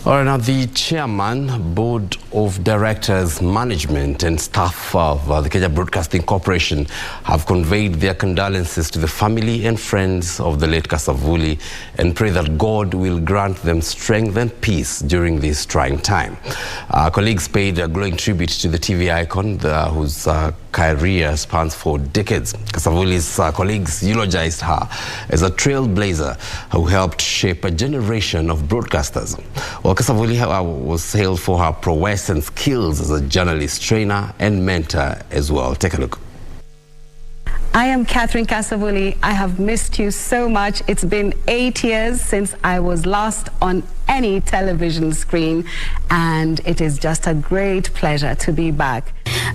All right, now the chairman, board of directors, management and staff of the Kenya Broadcasting Corporation have conveyed their condolences to the family and friends of the late Kasavuli and pray that God will grant them strength and peace during this trying time. Colleagues paid a glowing tribute to the TV icon whose career spans for decades. Kasavuli's colleagues eulogized her as a trailblazer who helped shape a generation of broadcasters. Well, Kasavuli was hailed for her prowess and skills as a journalist, trainer and mentor as well. Take a look. I am Catherine Kasavuli. I have missed you so much. It's been 8 years since I was last on any television screen, and it is just a great pleasure to be back.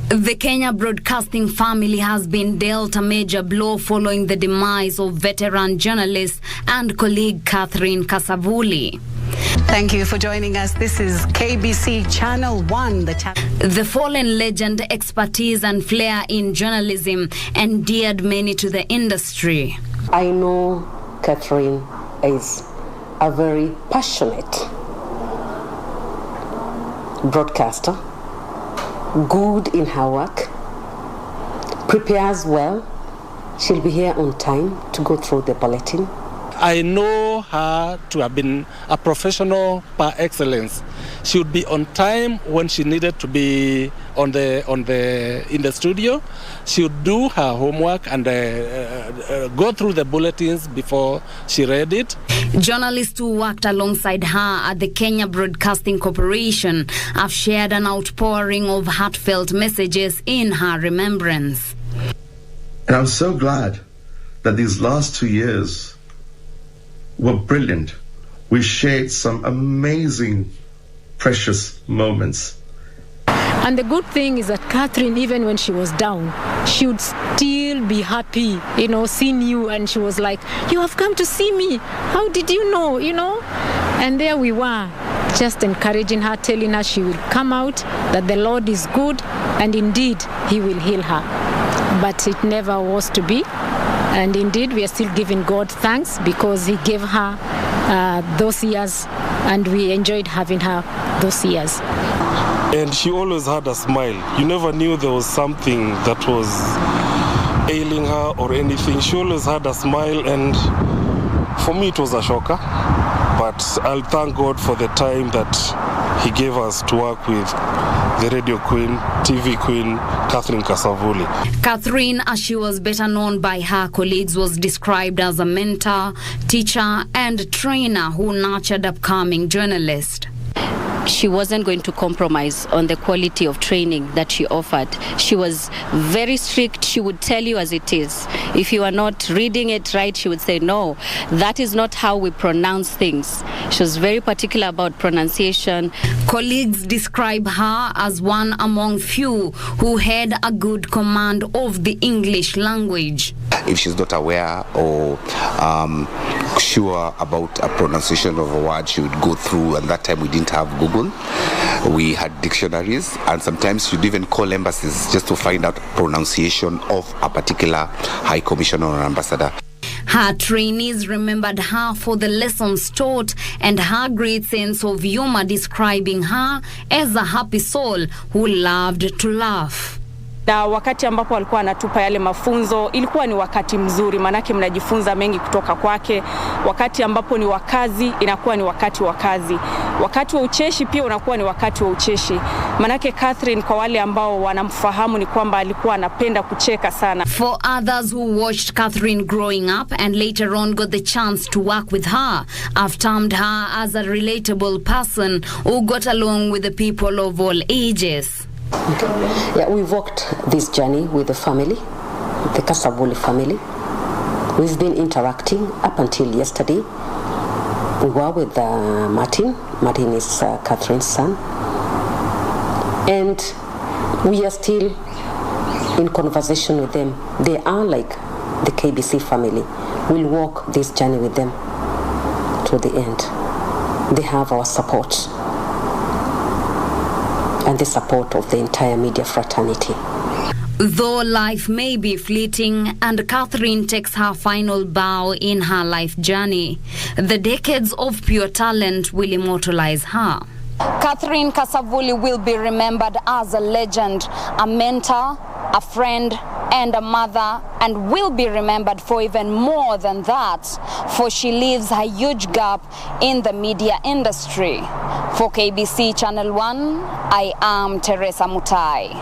The Kenya Broadcasting family has been dealt a major blow following the demise of veteran journalist and colleague Catherine Kasavuli. Thank you for joining us. This is KBC Channel 1. The fallen legend, expertise and flair in journalism endeared many to the industry. I know Catherine is a very passionate broadcaster, good in her work, prepares well. She'll be here on time to go through the bulletin. I know her to have been a professional par excellence. She would be on time when she needed to be in the studio. She would do her homework and go through the bulletins before she read it. Journalists who worked alongside her at the Kenya Broadcasting Corporation have shared an outpouring of heartfelt messages in her remembrance. And I'm so glad that these last 2 years were brilliant. We shared some amazing, precious moments. And the good thing is that Catherine, even when she was down, she would still be happy, seeing you. And she was like, "You have come to see me. How did you know?" And there we were, just encouraging her, telling her she will come out, that the Lord is good, and indeed, He will heal her. But it never was to be. And indeed, we are still giving God thanks because He gave her those years, and we enjoyed having her those years. And she always had a smile. You never knew there was something that was ailing her or anything. She always had a smile, and for me it was a shocker. But I'll thank God for the time that He gave us to work with the radio queen, TV queen, Catherine Kasavuli. Catherine, as she was better known by her colleagues, was described as a mentor, teacher and trainer who nurtured upcoming journalists. She wasn't going to compromise on the quality of training that she offered. She was very strict. She would tell you as it is. If you are not reading it right, she would say, "No, that is not how we pronounce things." She was very particular about pronunciation. Colleagues describe her as one among few who had a good command of the English language. If she's not aware or sure about a pronunciation of a word, she would go through, and that time we didn't have Google. We had dictionaries, and sometimes you'd even call embassies just to find out pronunciation of a particular high commissioner or ambassador. Her trainees remembered her for the lessons taught and her great sense of humor, describing her as a happy soul who loved to laugh. Na wakati ambapo alikuwa anatupa yale mafunzo ilikuwa ni wakati mzuri, manake mnajifunza mengi kutoka kwake. Wakati ambapo ni wakazi inakuwa ni wakati wa kazi. Wakati wa ucheshi pia unakuwa ni wakati wa ucheshi. Manake Catherine, kwa wale ambao wanamfahamu, ni kwamba alikuwa anapenda kucheka sana. For others who watched Catherine growing up and later on got the chance to work with her, I've termed her as a relatable person who got along with the people of all ages. Yeah, we've walked this journey with the family, the Kasavuli family. We've been interacting up until yesterday. We were with Martin. Martin is Catherine's son. And we are still in conversation with them. They are like the KBC family. We'll walk this journey with them to the end. They have our support and the support of the entire media fraternity. Though life may be fleeting and Catherine takes her final bow in her life journey, the decades of pure talent will immortalize her. Catherine Kasavuli will be remembered as a legend, a mentor, a friend, and a mother, and will be remembered for even more than that, for she leaves a huge gap in the media industry. For KBC Channel 1, I am Teresa Mutai.